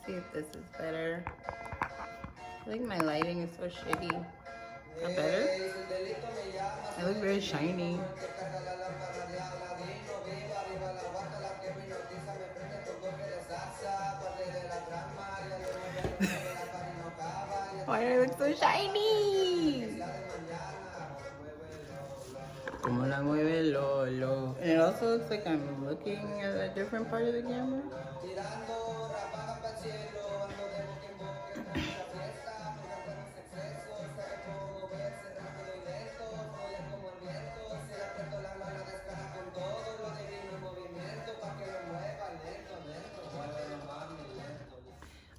see if this is better. I think my lighting is so shitty. Is that better? I look very shiny. Why do I look so shiny? Como la mueve Lolo. And it also looks like I'm looking at a different part of the camera.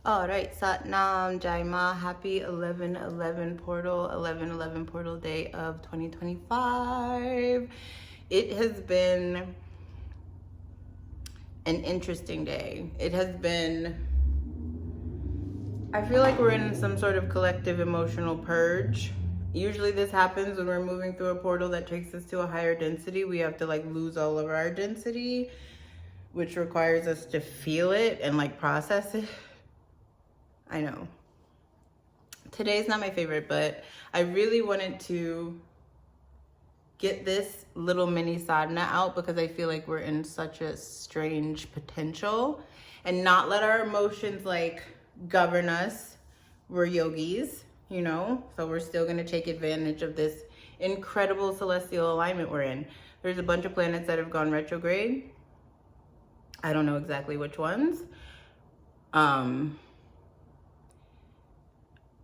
Alright, Satnam Jaima, happy 11/11 portal, 11/11 portal day of 2025. It has been an interesting day. It has been, I feel like we're in some sort of collective emotional purge. Usually this happens when we're moving through a portal that takes us to a higher density. We have to like lose all of our density, which requires us to feel it and like process it. I know. Today's not my favorite, but I really wanted to get this little mini sadhana out because I feel like we're in such a strange potential and not let our emotions like govern us. We're yogis, you know, so we're still going to take advantage of this incredible celestial alignment we're in. There's a bunch of planets that have gone retrograde. I don't know exactly which ones.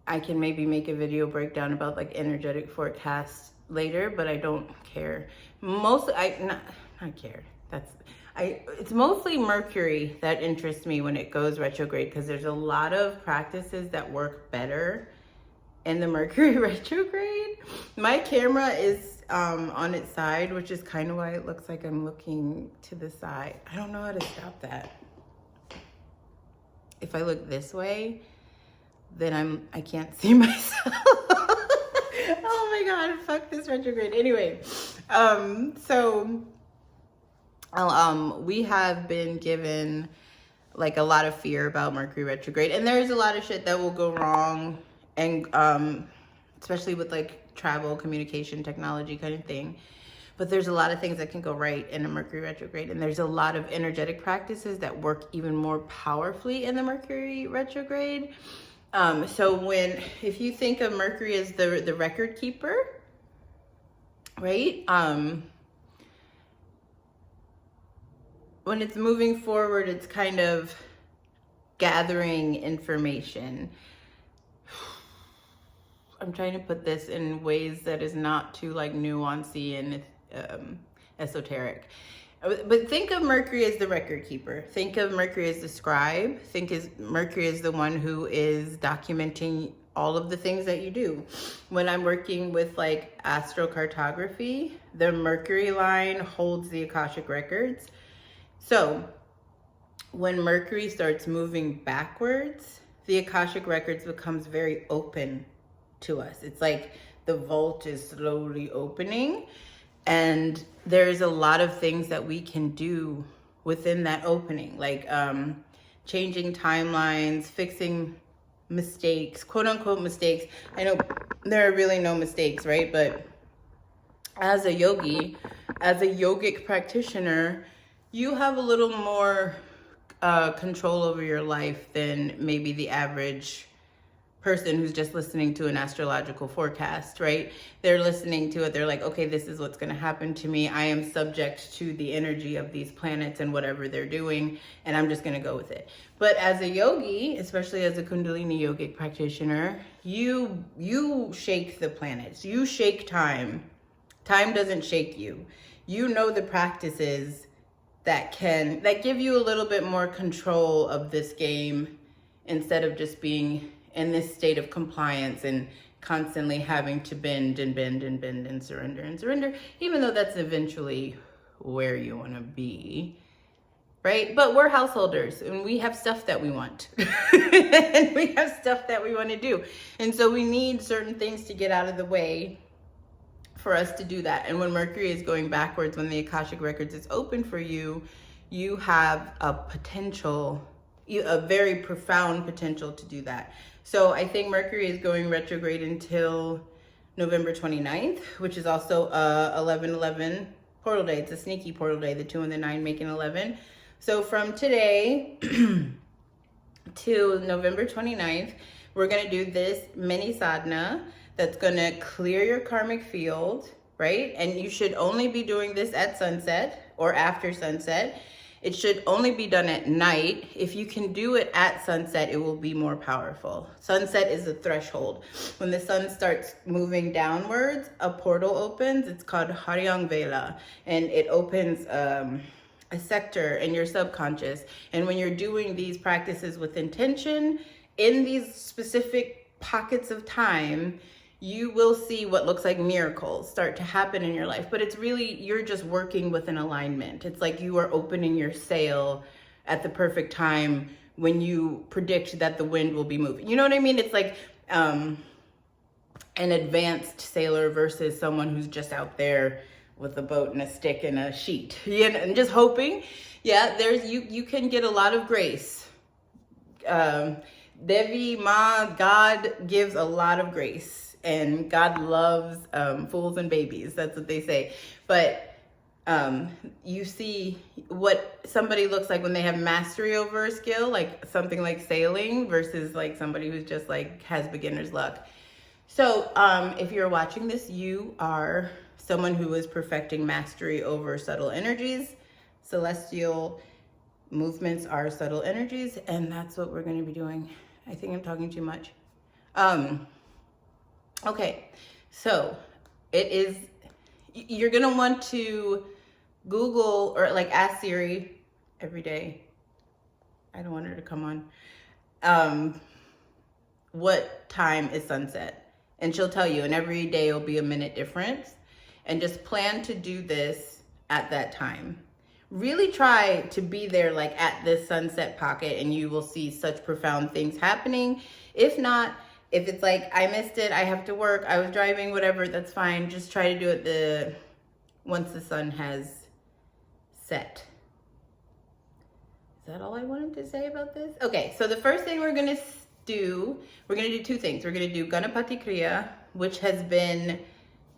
I can maybe make a video breakdown about like energetic forecasts later, but I don't care. Mostly, not care. It's mostly Mercury that interests me when it goes retrograde because there's a lot of practices that work better in the Mercury retrograde. My camera is on its side, which is kind of why it looks like I'm looking to the side. I don't know how to stop that. If I look this way, then I can't see myself. Oh my God, fuck this retrograde. Anyway, we have been given like a lot of fear about Mercury retrograde, and there's a lot of shit that will go wrong, and especially with like travel, communication, technology kind of thing. But there's a lot of things that can go right in a Mercury retrograde, and there's a lot of energetic practices that work even more powerfully in the Mercury retrograde. So if you think of Mercury as the record keeper, right? When it's moving forward, it's kind of gathering information. I'm trying to put this in ways that is not too like nuancy and esoteric. But think of Mercury as the record keeper. Think of Mercury as the scribe. Think of Mercury as the one who is documenting all of the things that you do. When I'm working with like astrocartography, the Mercury line holds the Akashic records. So when Mercury starts moving backwards, the Akashic records becomes very open to us. It's like the vault is slowly opening. And there's a lot of things that we can do within that opening, like changing timelines, fixing mistakes, quote unquote mistakes. I know there are really no mistakes, right? But as a yogi, as a yogic practitioner, you have a little more control over your life than maybe the average person who's just listening to an astrological forecast, right? They're listening to it. They're like, okay, this is what's going to happen to me. I am subject to the energy of these planets and whatever they're doing, and I'm just going to go with it. But as a yogi, especially as a Kundalini yogic practitioner, you shake the planets. You shake time. Time doesn't shake you. You know the practices that give you a little bit more control of this game instead of just being in this state of compliance and constantly having to bend and bend and bend and surrender, even though that's eventually where you want to be, right? But we're householders and we have stuff that we want and we have stuff that we want to do. And so we need certain things to get out of the way for us to do that. And when Mercury is going backwards, when the Akashic records is open for you, you have a potential a very profound potential to do that. So I think Mercury is going retrograde until November 29th, which is also 11/11 portal day. It's a sneaky portal day, the 2 and the 9 making 11. So from today to November 29th, we're going to do this Mini-Sadhana that's going to clear your karmic field, right? And you should only be doing this at sunset or after sunset. It should only be done at night. If you can do it at sunset, it will be more powerful. Sunset is the threshold. When the sun starts moving downwards, a portal opens. It's called Haryang Vela, and it opens a sector in your subconscious. And when you're doing these practices with intention, in these specific pockets of time, you will see what looks like miracles start to happen in your life. But it's really, you're just working with an alignment. It's like you are opening your sail at the perfect time when you predict that the wind will be moving. You know what I mean? It's like an advanced sailor versus someone who's just out there with a boat and a stick and a sheet, and just hoping. Yeah, there's you can get a lot of grace. Devi Ma, God gives a lot of grace. And God loves fools and babies. That's what they say. But you see what somebody looks like when they have mastery over a skill, like something like sailing, versus like somebody who's just like has beginner's luck. So if you're watching this, you are someone who is perfecting mastery over subtle energies. Celestial movements are subtle energies, and that's what we're going to be doing. I think I'm talking too much. Okay, so it is, you're going to want to Google or like ask Siri every day. I don't want her to come on. What time is sunset? And she'll tell you, and every day will be a minute difference. And just plan to do this at that time. Really try to be there like at this sunset pocket, and you will see such profound things happening. If not, if it's like, I missed it, I have to work, I was driving, whatever, that's fine. Just try to do it once the sun has set. Is that all I wanted to say about this? Okay, so the first thing we're gonna do two things. We're gonna do Ganapati Kriya, which has been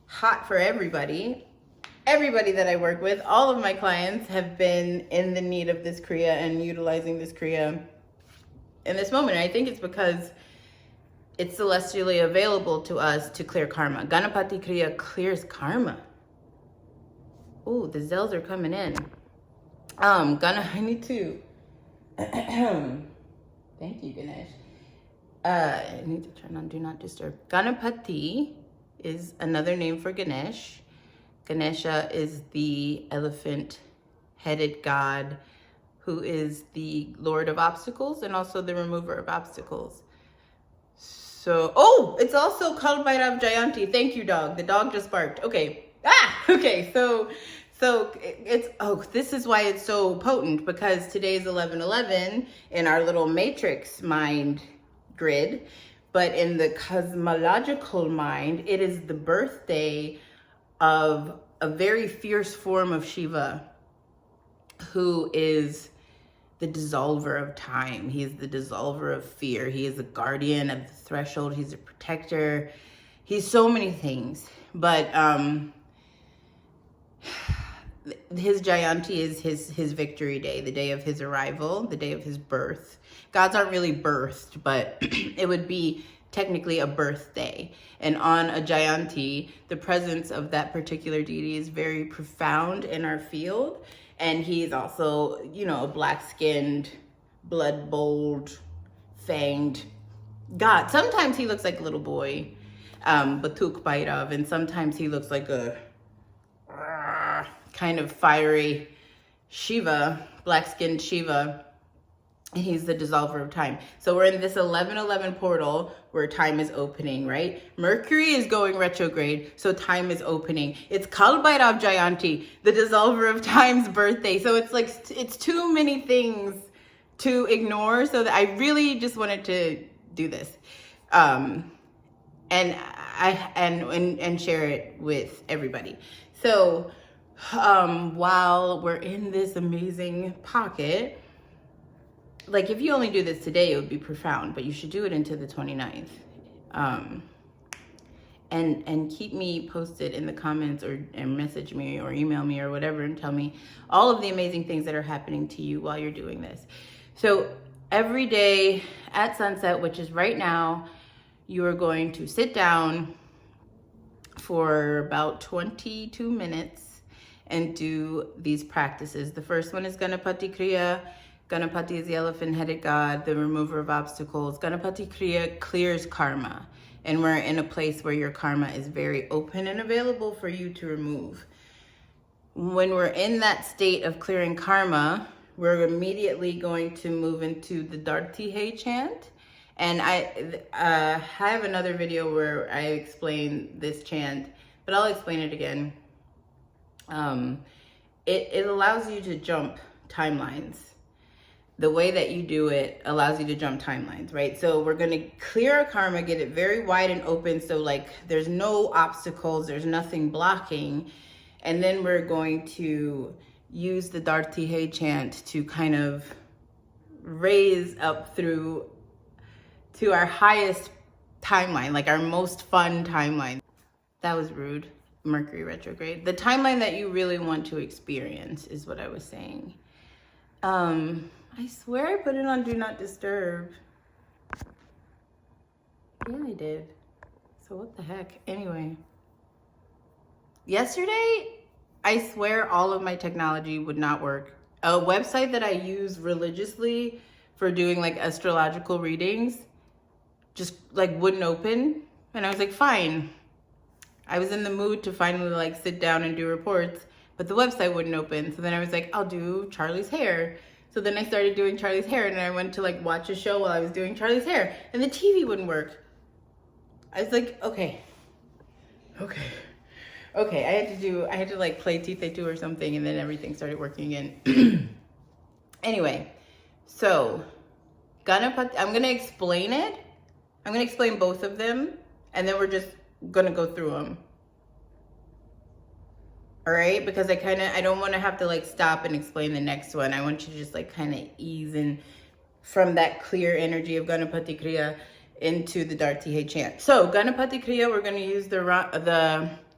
hot for everybody. Everybody that I work with, all of my clients have been in the need of this Kriya and utilizing this Kriya in this moment. And I think it's because it's celestially available to us to clear karma. Ganapati Kriya clears karma. Oh, the Zels are coming in. I need to. Thank you, Ganesh. I need to turn on Do Not Disturb. Ganapati is another name for Ganesh. Ganesha is the elephant-headed god who is the lord of obstacles and also the remover of obstacles. So, oh, it's also Kaal Bhairav Jayanti. Thank you, dog. The dog just barked. Okay. Okay. So it's, this is why it's so potent, because today's 11/11 in our little matrix mind grid, but in the cosmological mind, it is the birthday of a very fierce form of Shiva, who is the dissolver of time. He is the dissolver of fear. He is the guardian of the threshold. He's a protector. He's so many things. But his Jayanti is his victory day, the day of his arrival, the day of his birth. Gods aren't really birthed, but it would be technically a birthday. And on a Jayanti, the presence of that particular deity is very profound in our field. And he's also, a black-skinned, blood-bowled, fanged god. Sometimes he looks like a little boy, Batuk Bhairav, and sometimes he looks like a kind of fiery Shiva, black-skinned Shiva. And he's the dissolver of time. So we're in this 11/11 portal where time is opening, right? Mercury is going retrograde, so time is opening. It's Kaal Bhairav Jayanti, the dissolver of time's birthday. So it's like, it's too many things to ignore. So that I really just wanted to do this, and share it with everybody. So while we're in this amazing pocket, like if you only do this today, it would be profound, but you should do it into the 29th. And keep me posted in the comments, and message me or email me or whatever, and tell me all of the amazing things that are happening to you while you're doing this. So every day at sunset, which is right now, you are going to sit down for about 22 minutes and do these practices. The first one is Ganapati Kriya. Ganapati is the elephant-headed god, the remover of obstacles. Ganapati Kriya clears karma. And we're in a place where your karma is very open and available for you to remove. When we're in that state of clearing karma, we're immediately going to move into the Dhartee Hei chant. And I have another video where I explain this chant, but I'll explain it again. It allows you to jump timelines. The way that you do it allows you to jump timelines, right? So we're going to clear our karma, get it very wide and open. So like there's no obstacles, there's nothing blocking. And then we're going to use the Dhartee Hei chant to kind of raise up through to our highest timeline, like our most fun timeline. That was rude. Mercury retrograde. The timeline that you really want to experience is what I was saying. I swear I put it on Do Not Disturb. Yeah, I did. So what the heck? Anyway. Yesterday, I swear all of my technology would not work. A website that I use religiously for doing like astrological readings just like wouldn't open. And I was like, fine. I was in the mood to finally like sit down and do reports, but the website wouldn't open. So then I was like, I'll do Charlie's hair. So then I started doing Charlie's hair, and I went to like watch a show while I was doing Charlie's hair, and the TV wouldn't work. I was like, okay. I had to like play Tite 2 or something, and then everything started working again. Anyway, so Ganapati, I'm gonna explain it. I'm gonna explain both of them, and then we're just gonna go through them. All right, because I don't want to have to like stop and explain the next one. I want you to just like kind of ease in from that clear energy of Ganapati Kriya into the Dhartee Hei chant. So Ganapati Kriya, we're going to use the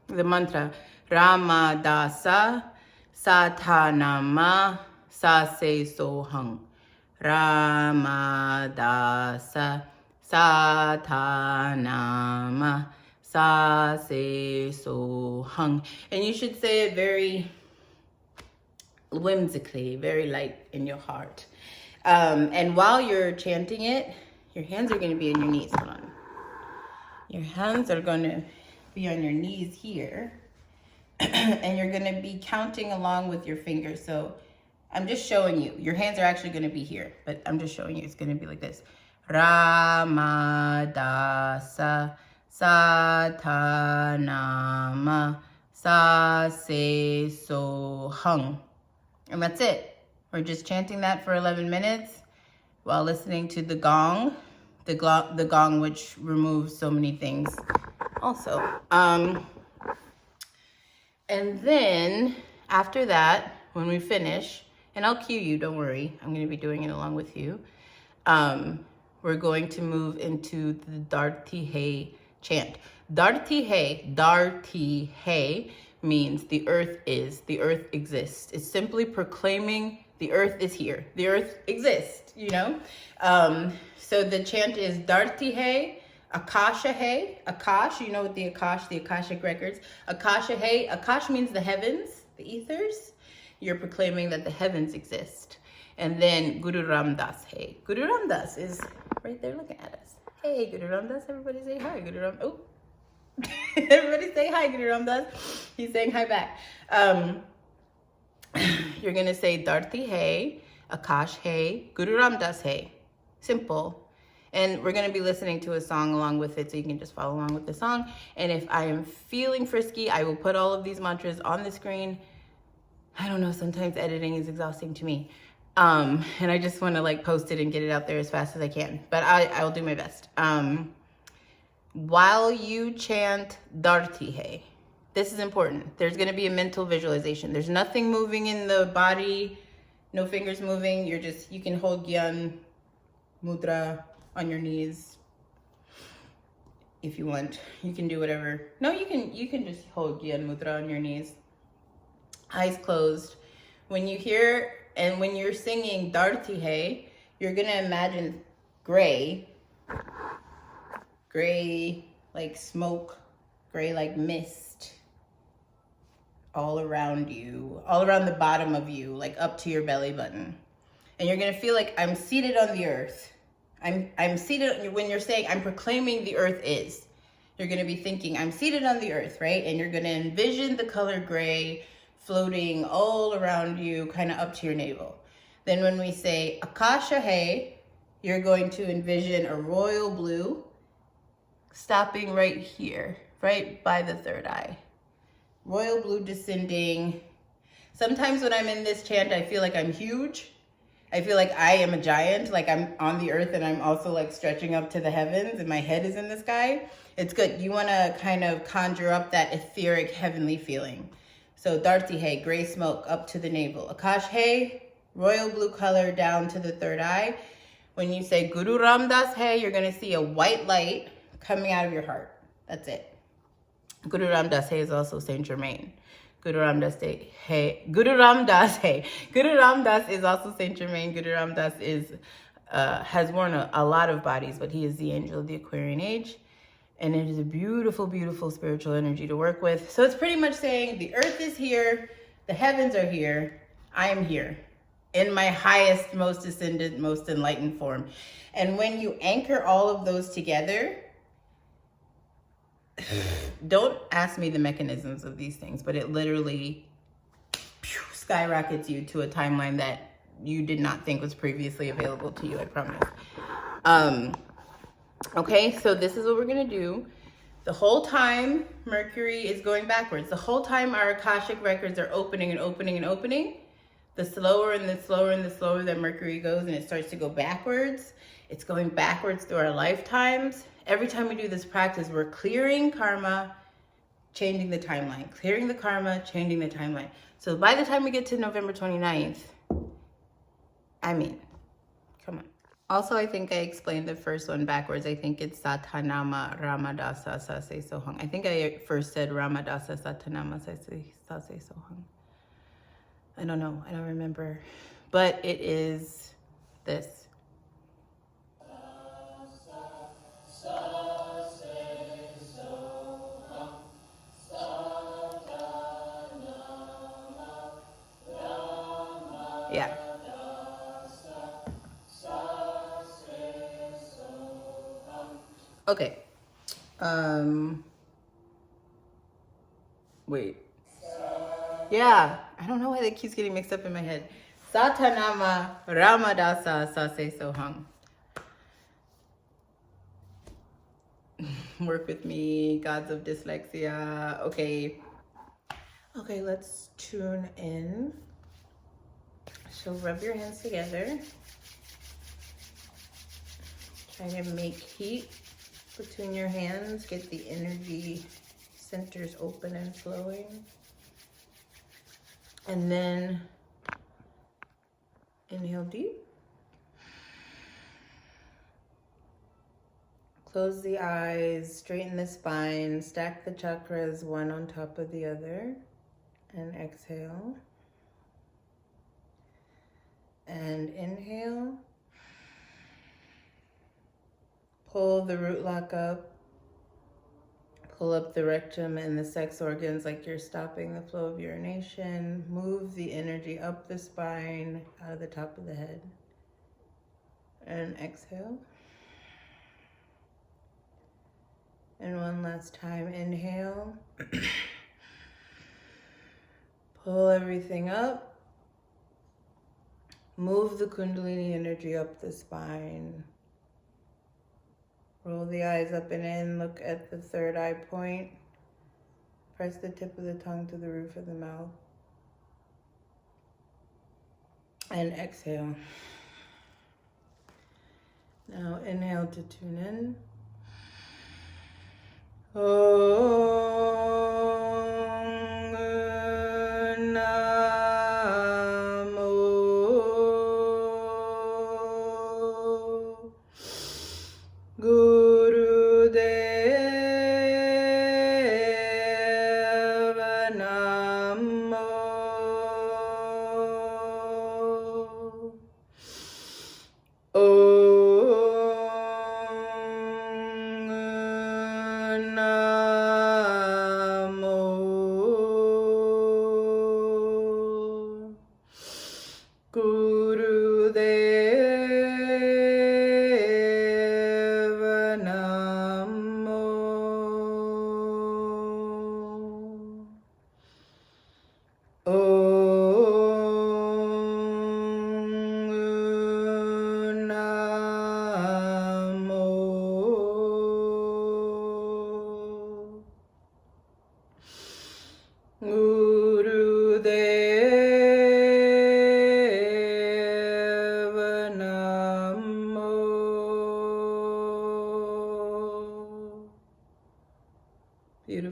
mantra Rama Dasa Satanama Sase Sohang. Rama Dasa Satanama Sase Sohang. And you should say it very whimsically, very light in your heart. And while you're chanting it, your hands are going to be on your knees. Hold on. Your hands are going to be on your knees here. And you're going to be counting along with your fingers. So I'm just showing you. Your hands are actually going to be here, but I'm just showing you. It's going to be like this. Rama Dasa Satanama Sase Sohang. And that's it. We're just chanting that for 11 minutes while listening to the gong. The gong which removes so many things also. And then after that, when we finish, and I'll cue you, don't worry. I'm going to be doing it along with you. We're going to move into the Dhartee Hei chant. Dhartee Hei means the earth is, the earth exists. It's simply proclaiming the earth is here. The earth exists, you know? So the chant is Dhartee Hei, Akasha Hei. Akash, you know what the Akashic records. Akasha Hei, Akash means the heavens, the ethers. You're proclaiming that the heavens exist. And then Guru Ramdas Hei. Guru Ramdas is right there looking at us. Hey, Guru Ramdas, everybody say hi. Guru Ram. Oh, everybody say hi, Guru Ramdas. He's saying hi back. You're gonna say Dhartee Hei, Akash Hei, Guru Ramdas Hei. Simple. And we're gonna be listening to a song along with it, so you can just follow along with the song. And if I am feeling frisky, I will put all of these mantras on the screen. I don't know, sometimes editing is exhausting to me. And I just want to like post it and get it out there as fast as I can. But I will do my best. While you chant Dhartee Hei, this is important. There's going to be a mental visualization. There's nothing moving in the body. No fingers moving. You can hold Gyan Mudra on your knees if you want. You can do whatever. No, you can just hold Gyan Mudra on your knees. Eyes closed. When you hear and when you're singing Dhartee Hei, you're going to imagine gray like smoke, gray like mist all around you, all around the bottom of you, like up to your belly button. And you're going to feel like I'm seated on the earth. I'm seated. When you're saying I'm proclaiming the earth is, you're going to be thinking I'm seated on the earth, right? And you're going to envision the color gray floating all around you, kind of up to your navel. Then when we say Akasha Hei, you're going to envision a royal blue stopping right here, right by the third eye. Royal blue descending. Sometimes when I'm in this chant, I feel like I'm huge. I feel like I am a giant, like I'm on the earth and I'm also like stretching up to the heavens and my head is in the sky. It's good. You want to kind of conjure up that etheric heavenly feeling. So Dhartee Hei, gray smoke up to the navel. Akash Hei, royal blue color down to the third eye. When you say Guru Ram Das Hei, you're going to see a white light coming out of your heart. That's it. Guru Ram Das Hei is also Saint Germain. Guru Ram Das Hei. Guru Ram Das Hei. Guru Ram Das is also Saint Germain. Guru Ram Das has worn a lot of bodies, but he is the angel of the Aquarian age. And it is a beautiful, beautiful spiritual energy to work with. So it's pretty much saying the earth is here, the heavens are here, I am here in my highest, most ascended, most enlightened form. And when you anchor all of those together, don't ask me the mechanisms of these things, but it literally skyrockets you to a timeline that you did not think was previously available to you, I promise. Okay, so this is what we're going to do. The whole time Mercury is going backwards. The whole time our Akashic records are opening and opening and opening. The slower and the slower and the slower that Mercury goes and it starts to go backwards. It's going backwards through our lifetimes. Every time we do this practice, we're clearing karma, changing the timeline. Clearing the karma, changing the timeline. So by the time we get to November 29th, I mean, come on. Also, I think I explained the first one backwards. I think it's Satanama Ramadasa Sase Sohang. I think I first said Ramadasa Satanama Sase Sohang. I don't know. I don't remember. But it is this. Yeah. Okay. Wait. Yeah. I don't know why that keeps getting mixed up in my head. Satanama Ramadasa Sase Sohang. Work with me, gods of dyslexia. Okay. Okay, let's tune in. So rub your hands together. Try to make heat between your hands. Get the energy centers open and flowing. And then inhale deep. Close the eyes, straighten the spine, stack the chakras one on top of the other, and exhale. And inhale. Pull the root lock up. Pull up the rectum and the sex organs like you're stopping the flow of urination. Move the energy up the spine, out of the top of the head. And exhale. And one last time, inhale. Pull everything up. Move the Kundalini energy up the spine. Roll the eyes up and in. Look at the third eye point. Press the tip of the tongue to the roof of the mouth. And exhale. Now inhale to tune in. Om Namo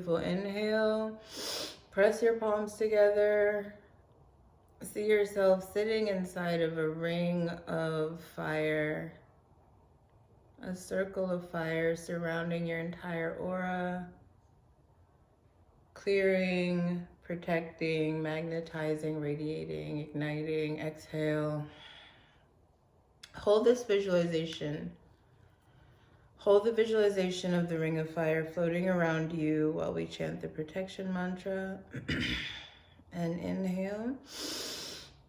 beautiful inhale. Press your palms together. See yourself sitting inside of a ring of fire, a circle of fire surrounding your entire aura, clearing, protecting, magnetizing, radiating, igniting. Exhale. Hold this visualization. Hold the visualization of the ring of fire floating around you while we chant the protection mantra. And inhale.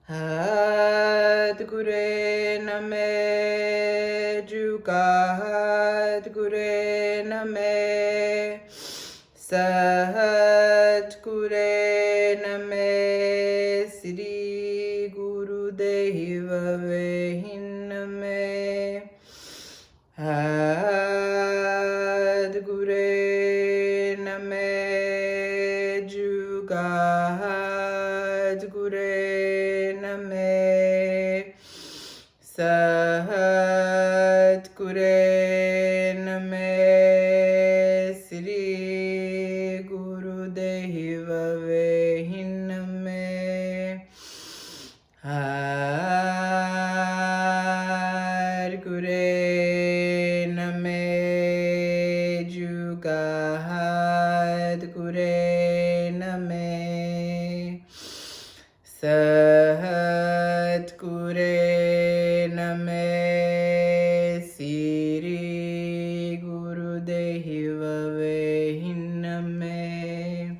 Sadguru Name Jugadguru Name Sadguru Name Sri Guru Deva Name Sadguru Name Jugadguru Name Sadguru Name Sri Guru Deva Name Sadguru Name Jugadguru Name Sadguru Name Sri Guru Deva Name.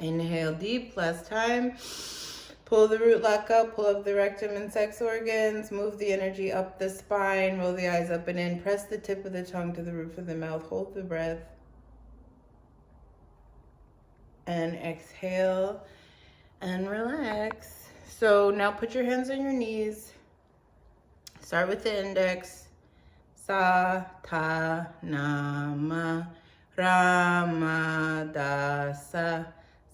Inhale deep, last time. Pull the root lock up, pull up the rectum and sex organs, move the energy up the spine, roll the eyes up and in, press the tip of the tongue to the roof of the mouth, hold the breath, and exhale and relax. So now put your hands on your knees. Start with the index. Sa, ta, na, ma, ra, ma, da, sa.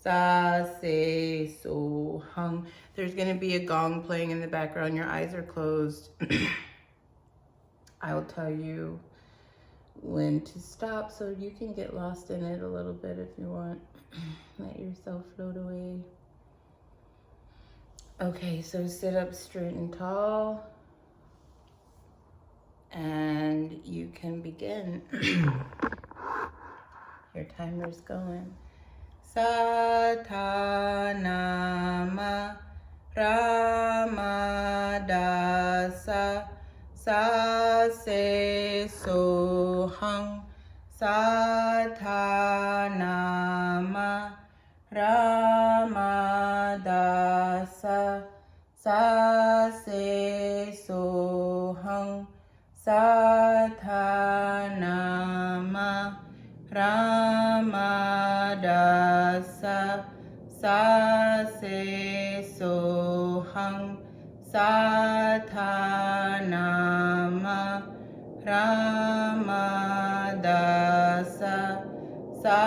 Sa, se, so, hung. There's going to be a gong playing in the background. Your eyes are closed. I'll tell you when to stop so you can get lost in it a little bit if you want. Let yourself float away. Okay, so sit up straight and tall. And you can begin. Your timer's going. Satanama Ramadasa Sa se sohang Satanama Ramadasa Sa se sohang Satanama Ramadasa Sa se sohang Satanama Ramadasa Sa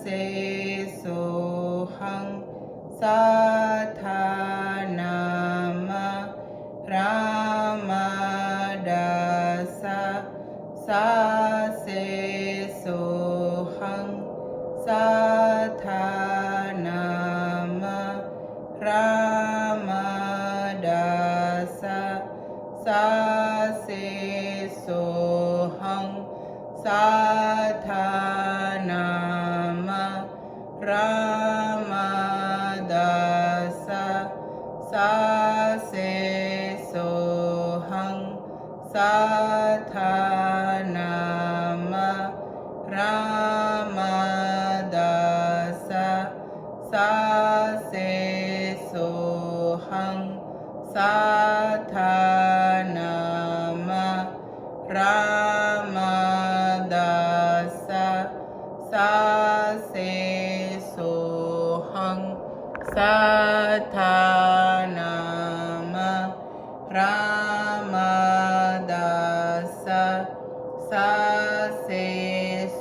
se sohang Satanama Ramadasa Sa se sohang Satanama Ramadasa Sa se sohang Satanama Ramadasa Sa se sohang Satanama Ramadasa Sa se sohang Satanama Ramadasa Sa se sohang Satanama Ramadasa Sa se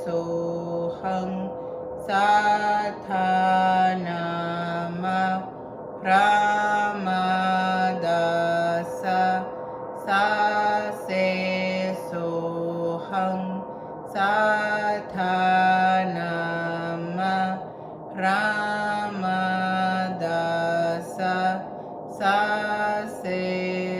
sohang Satanama Ramadasa Sa se sohang Satanama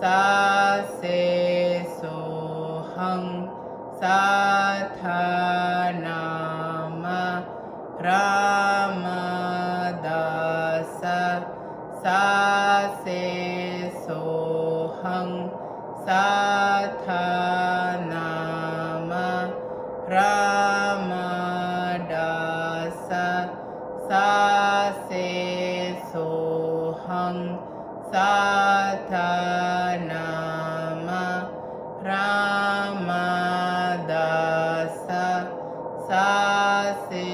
sa se soham Sathanama Ramadasa sa se soham Sathanama Ramadasa sa se soham Sathanama Ramadasa sa se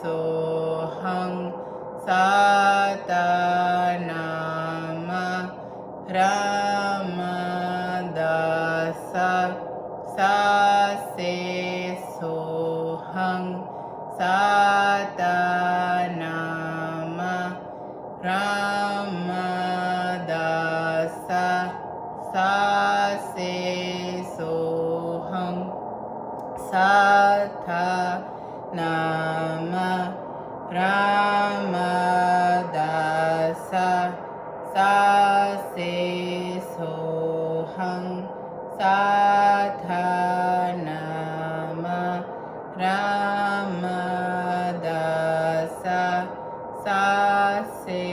soham Sathanama Ramadasa sa se soham Sathanama Ramadasa sa se soham Sathanama Ramadasa sa se soham Sathanama Ramadasa sa se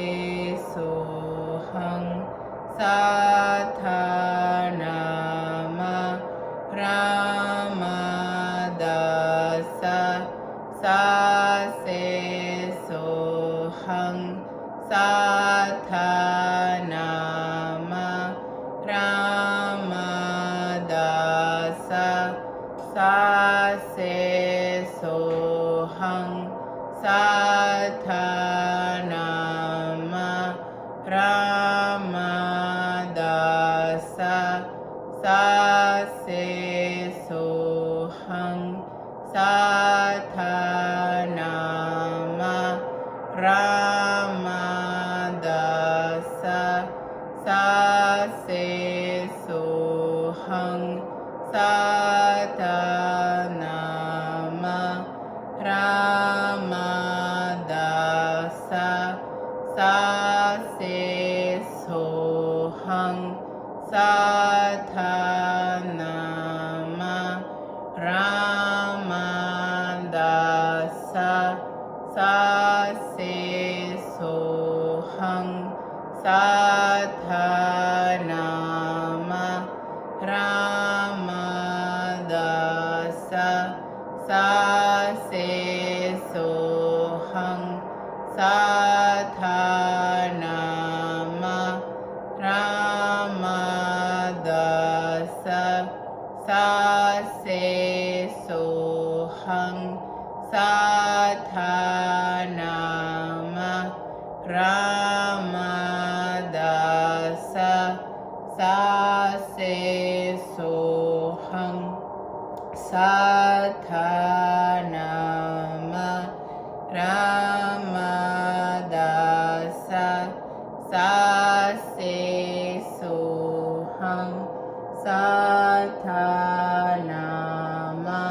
soham Sathanama Ramadasa sa se soham Sathanama Ramadasa sa se soham Sathanama Ramadasa sa se soham Sathanama Ramadasa sa se soham Sathanama Ramadasa sa se soham Sathanama Ramadasa sa se soham Sathanama Ramadasa sa se soham Sathanama Ramadasa sa se soham Sathanama Ramadasa sa se soham Sathanama Ramadasa sa se soham Sathanama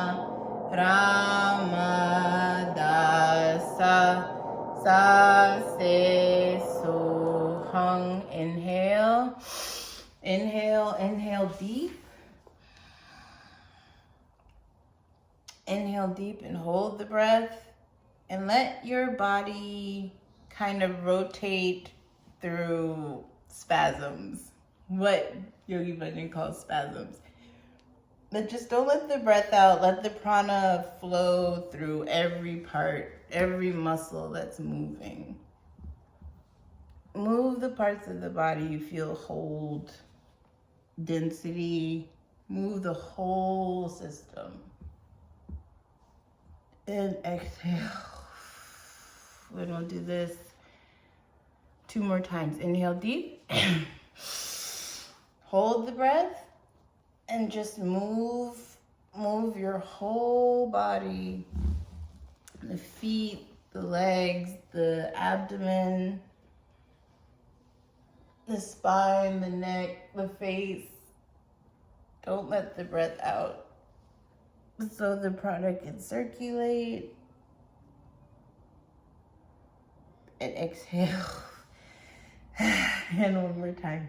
Ramadasa sa se soham. Inhale, inhale, inhale deep. Inhale deep and hold the breath, and let your body kind of rotate through spasms, what Yogi Bhajan calls spasms. But just don't let the breath out. Let the prana flow through every part, every muscle that's moving. Move the parts of the body you feel hold, density. Move the whole system. And exhale. And we'll do this 2 more times. Inhale deep. Hold the breath. And just move your whole body. The feet, the legs, the abdomen, the spine, the neck, the face. Don't let the breath out, so the prana can circulate. And exhale. And one more time.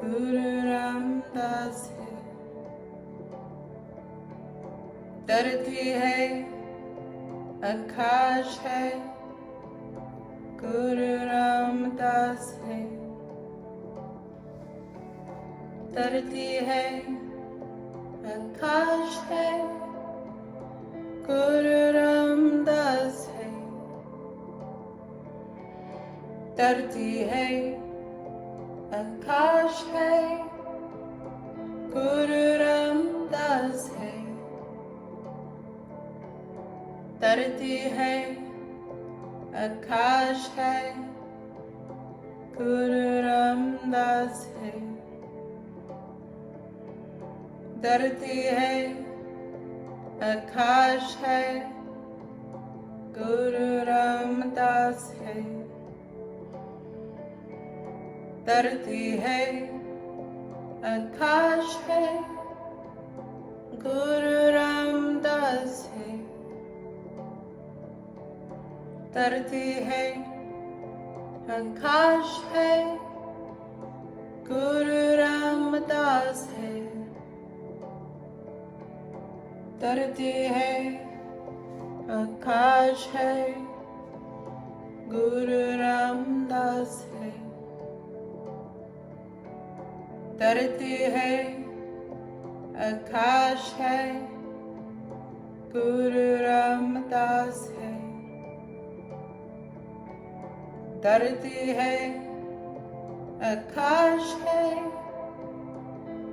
Guru Ramdas hai, Dharti hai, Akash hai, Guru Ramdas hai, Dharti hai, Akash hai, Guru Ramdas hai, Dharti hai, Akash hai, Guru Ramdas hai, Dharti hai, Akash hai, Guru Ramdas hai, Dharti hai, Akash hai, Guru Ramdas hai, Dharti hai, Akash hai, Guru Ramdas hai, Dharti hai, Akash hai, Guru Ramdas hai, Dharti hai, Akash hai, Guru Ramdas hai, Dharti hai, Akash hai, Guru Ramdas hai, Dharti hai, Akash hai,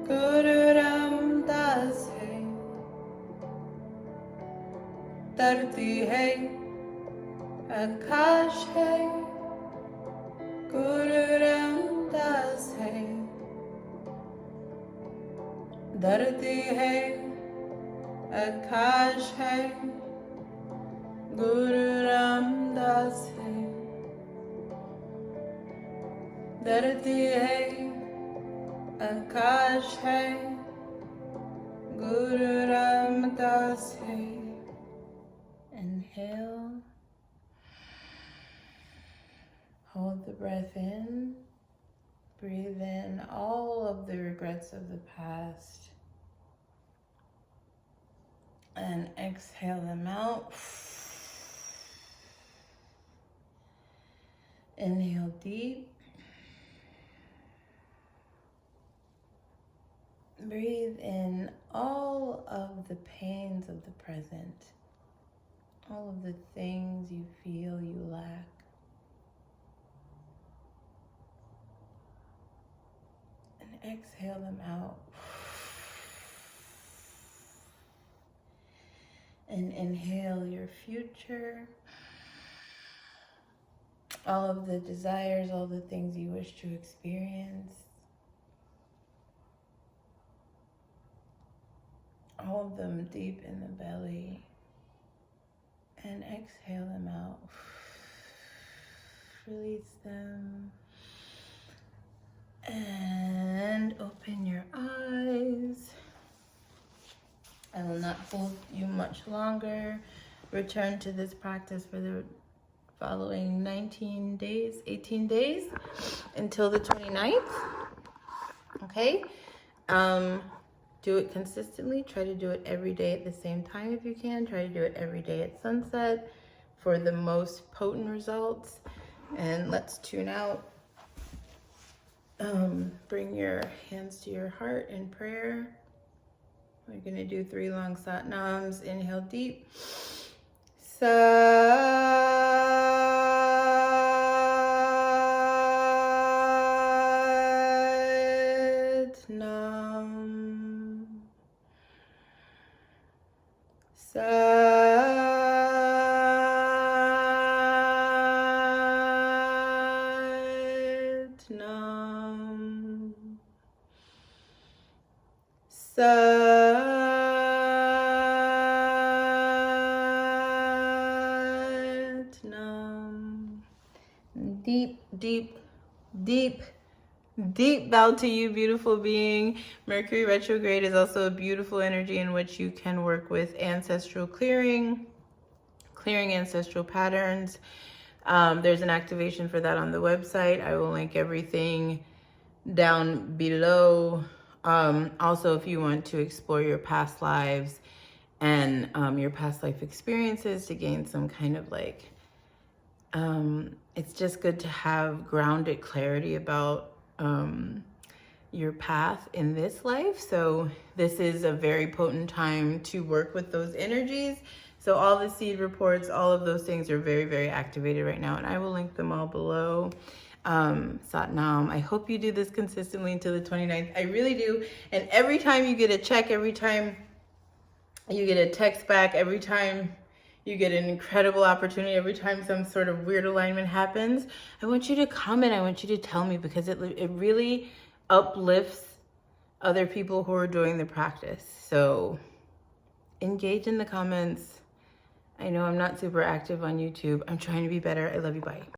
Guru Ramdas hai, Dharti hai, Akash hai, Guru Ramdas hai, Dharti hai, Akash hai, Guru Ramdas hai, Dharti hai, Akash hai, Guru Ramdas hai. Inhale. Hold the breath in. Breathe in all of the regrets of the past. And exhale them out. Inhale deep. Breathe in all of the pains of the present. All of the things you feel you lack. And exhale them out. And inhale your future. All of the desires, all the things you wish to experience. All of them deep in the belly. And exhale them out. Release them. And open your eyes. I will not hold you much longer. Return to this practice for the following 18 days until the 29th. Okay? Do it consistently. Try to do it every day at the same time if you can. Try to do it every day at sunset for the most potent results. And let's tune out. Bring your hands to your heart in prayer. We're going to do 3 long satnams. Inhale deep. Satnam. Satnam. Satnam. Deep, deep, deep, deep bow to you, beautiful being. Mercury retrograde is also a beautiful energy in which you can work with ancestral clearing ancestral patterns. There's an activation for that on the website. I will link everything down below. Also, if you want to explore your past lives and your past life experiences to gain some kind of like, it's just good to have grounded clarity about your path in this life. So this is a very potent time to work with those energies. So all the seed reports, all of those things are very, very activated right now, and I will link them all below. Satnam, I hope you do this consistently until the 29th. I really do. And every time you get a check, every time you get a text back, every time you get an incredible opportunity, every time some sort of weird alignment happens, I want you to comment. I want you to tell me, because it really uplifts other people who are doing the practice. So engage in the comments. I know I'm not super active on YouTube. I'm trying to be better. I love you. Bye.